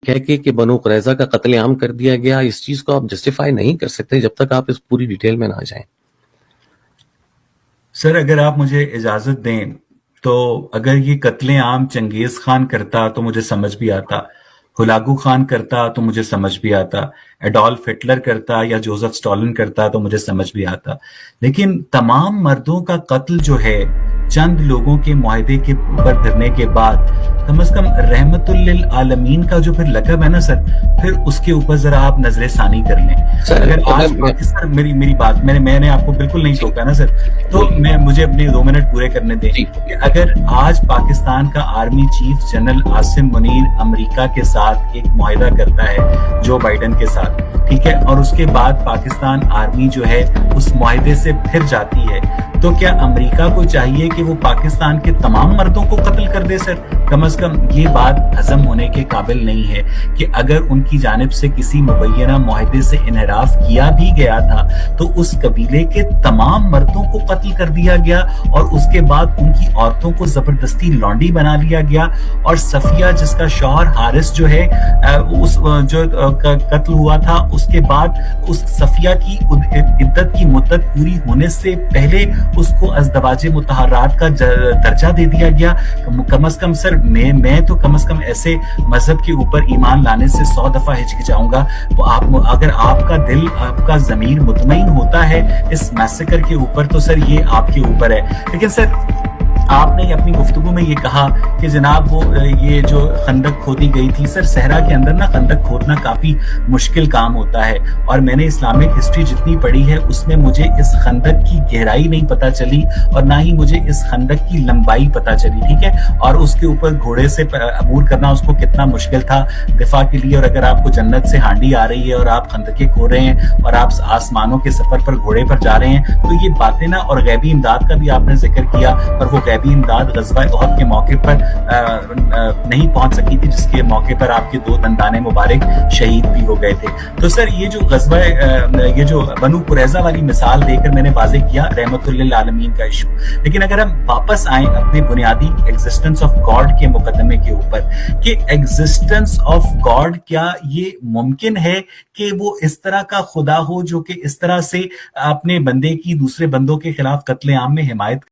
کہہ کے کہ بنو قریظہ کا قتل عام کر دیا گیا، اس چیز کو آپ جسٹیفائی نہیں کر سکتے جب تک آپ اس پوری ڈیٹیل میں نہ جائیں. سر اگر آپ مجھے اجازت دیں تو اگر یہ قتل عام چنگیز خان کرتا تو مجھے سمجھ بھی آتا، ہلاگو خان کرتا تو مجھے سمجھ بھی آتا، ایڈولف ہٹلر کرتا یا جوزف اسٹالن کرتا تو مجھے سمجھ بھی آتا، لیکن تمام مردوں کا قتل جو ہے چند لوگوں کے معاہدے کے اوپر پھرنے کے بعد، کم از کم رحمت للعالمین کا جو پھر لقب ہے نا سر، پھر اس کے اوپر ذرا آپ نظر ثانی کر لیں. اگر آج پاکستان، میری بات میں نے آپ کو بالکل نہیں ٹوکا نا سر، تو مجھے اپنے 2 منٹ پورے کرنے دیں کہ اگر آج پاکستان کا army chief general Asim Munir امریکہ کے ساتھ ایک معاہدہ کرتا ہے جو بائیڈن کے ساتھ، ٹھیک ہے، اور اس کے بعد پاکستان آرمی جو ہے اس معاہدے سے پھر جاتی ہے، تو کیا امریکہ کو چاہیے کہ وہ پاکستان کے تمام مردوں کو قتل کر دے سر؟ کم از کم یہ بات ہضم ہونے کے قابل نہیں ہے کہ اگر ان کی جانب سے کسی مبینہ معاہدے سے انحراف کیا بھی گیا تھا تو اس قبیلے کے تمام مردوں کو قتل کر دیا گیا اور اس کے بعد ان کی عورتوں کو زبردستی لونڈی بنا لیا گیا، اور صفیہ جس کا شوہر حارث جو ہے اس جو قتل ہوا تھا، اس کے بعد اس صفیہ کی عدت کی مدت پوری ہونے سے پہلے اس کو ازدواج مطہرات کا درجہ دے دیا گیا. کم از کم سر میں تو کم از کم ایسے مذہب کے اوپر ایمان لانے سے 100 دفعہ ہچکچاؤں گا. تو اگر آپ کا دل، آپ کا ضمیر مطمئن ہوتا ہے اس میسیکر کے اوپر تو سر یہ آپ کے اوپر ہے. لیکن سر آپ نے اپنی گفتگو میں یہ کہا کہ جناب وہ یہ جو خندق کھودی گئی تھی، سر صحرا کے اندر نا خندق کھودنا کافی مشکل کام ہوتا ہے، اور میں نے اسلامک ہسٹری جتنی پڑھی ہے اس میں مجھے اس خندق کی گہرائی نہیں پتہ چلی اور نہ ہی مجھے اس خندق کی لمبائی پتہ چلی، ٹھیک ہے، اور اس کے اوپر گھوڑے سے عبور کرنا اس کو کتنا مشکل تھا دفاع کے لیے. اور اگر آپ کو جنت سے ہانڈی آ رہی ہے اور آپ خندقیں کھود رہے ہیں اور آپ آسمانوں کے سفر پر گھوڑے پر جا رہے ہیں تو یہ باتیں نا، اور غیبی امداد کا بھی آپ نے ذکر کیا، اور وہ غیبی امداد غزوہ احد کے موقع پر نہیں پہنچ سکی تھی، جس کے موقع پر آپ کے 2 دندان مبارک شہید بھی ہو گئے تھے. تو سر یہ جو بنو قریظہ والی مثال دے کر میں نے واضح کیا رحمت للعالمین کا ایشو. لیکن اگر ہم واپس آئیں اپنے بنیادی ایگزسٹنس آف گاڈ کے مقدمے کے اوپر کہ ایگزسٹنس آف گاڈ، کیا یہ ممکن ہے کہ وہ اس طرح کا خدا ہو جو کہ اس طرح سے اپنے بندے کی دوسرے بندوں کے خلاف قتل عام میں حمایت